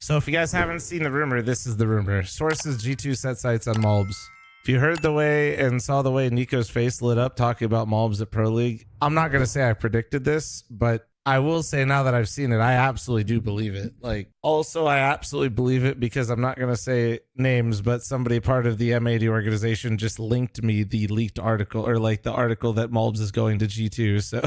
So if you guys haven't seen the rumor, this is the rumor. Sources G2 set sights on malbs. If you heard the way and saw the way Nico's face lit up talking about malbs at Pro League, I'm not going to say I predicted this, but I will say now that I've seen it, I absolutely do believe it. Like, also, I absolutely believe it because I'm not going to say names, but somebody part of the M80 organization just linked me the leaked article, or like the article that malbs is going to G2. So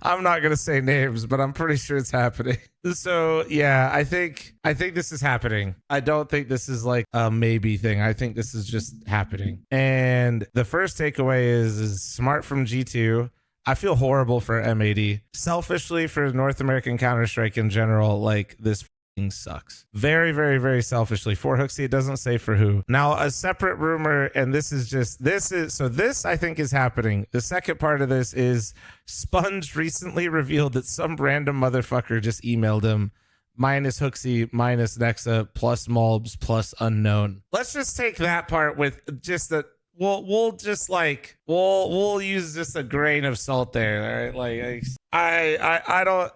I'm not going to say names, but I'm pretty sure it's happening. So yeah, I think this is happening. I don't think this is like a maybe thing. I think this is just happening. And the first takeaway is smart from G2. I feel horrible for M80. Selfishly, for North American Counter-Strike in general, like, this f***ing sucks. Very, very, very selfishly. For Hooksy, it doesn't say for who. Now, a separate rumor, and this I think is happening. The second part of this is Sponge recently revealed that some random motherfucker just emailed him, minus Hooksy, minus Nexa, plus malbs, plus unknown. Let's just take that part with just the... We'll just like we'll use just a grain of salt there, all right? Like I don't,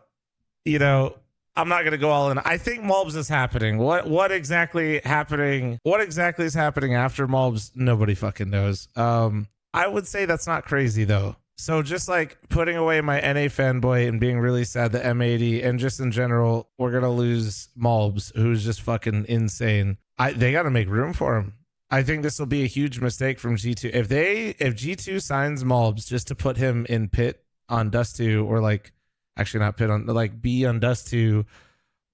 you know, I'm not gonna go all in. I think malbs is happening. What exactly happening? What exactly is happening after malbs? Nobody fucking knows. I would say that's not crazy though. So just like putting away my NA fanboy and being really sad that M80 and just in general, we're gonna lose malbs, who's just fucking insane. They got to make room for him. I think this will be a huge mistake from G2. If G2 signs malbs just to put him in pit on Dust 2, or like, actually not pit on, like B on Dust 2,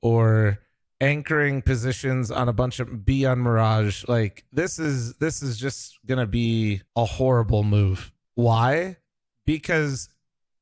or anchoring positions on a bunch of B on Mirage, like this is just gonna be a horrible move. Why? Because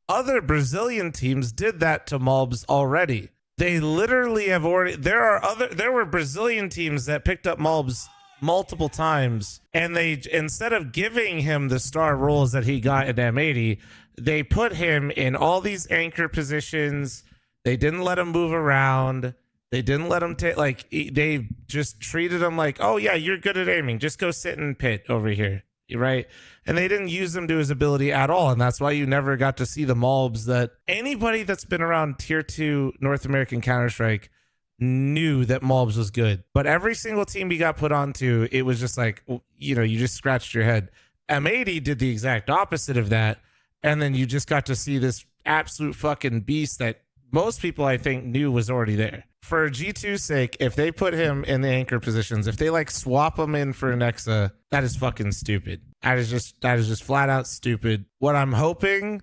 other Brazilian teams did that to malbs already. They literally have already, there were Brazilian teams that picked up malbs multiple times, and they, instead of giving him the star roles that he got in M80, they put him in all these anchor positions. They didn't let him move around. They didn't let him take, like, they just treated him like, oh yeah, you're good at aiming, just go sit in pit over here, right? And they didn't use him to his ability at all, and that's why you never got to see the malbs that anybody that's been around tier 2 North American Counter-Strike knew that malbs was good. But every single team he got put onto, it was just like, you know, you just scratched your head. M80 did the exact opposite of that, and then you just got to see this absolute fucking beast that most people, I think, knew was already there. For G2's sake, if they put him in the anchor positions, if they like swap him in for Nexa, that is fucking stupid. That is just flat out stupid. What I'm hoping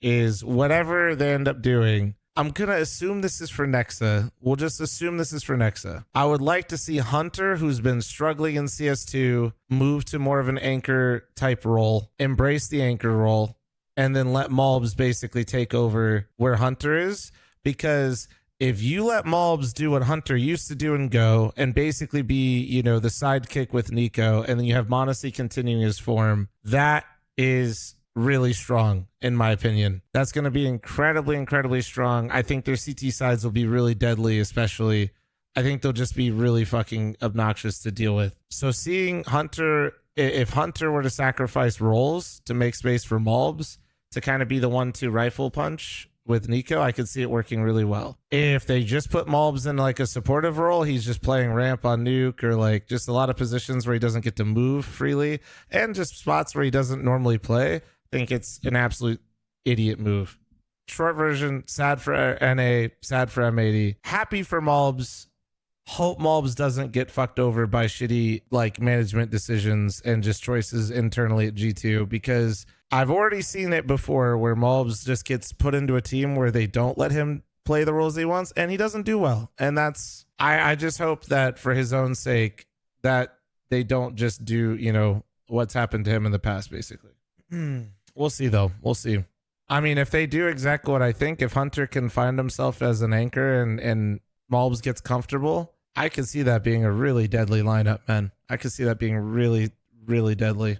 is whatever they end up doing, I'm going to assume this is for Nexa. We'll just assume this is for Nexa. I would like to see Hunter, who's been struggling in CS2, move to more of an anchor type role, embrace the anchor role, and then let malbs basically take over where Hunter is. Because if you let malbs do what Hunter used to do and go, and basically be, you know, the sidekick with Nico, and then you have m0NESY continuing his form, that is really strong, in my opinion. That's going to be incredibly, incredibly strong. I think their CT sides will be really deadly, especially. I think they'll just be really fucking obnoxious to deal with. So seeing Hunter, if Hunter were to sacrifice roles to make space for malbs to kind of be the 1-2 rifle punch with Nico, I could see it working really well. If they just put malbs in like a supportive role, he's just playing ramp on nuke, or like just a lot of positions where he doesn't get to move freely, and just spots where he doesn't normally play, I think it's an absolute idiot move. Short version, sad for NA, sad for M80, happy for malbs. Hope malbs doesn't get fucked over by shitty like management decisions and just choices internally at G2, because I've already seen it before where malbs just gets put into a team where they don't let him play the roles he wants, and he doesn't do well. And that's, I just hope that for his own sake that they don't just do, you know, what's happened to him in the past, basically. We'll see though. We'll see. I mean, if they do exactly what I think, if Hunter can find himself as an anchor and malbs gets comfortable, I could see that being a really deadly lineup, man. I could see that being really, really deadly.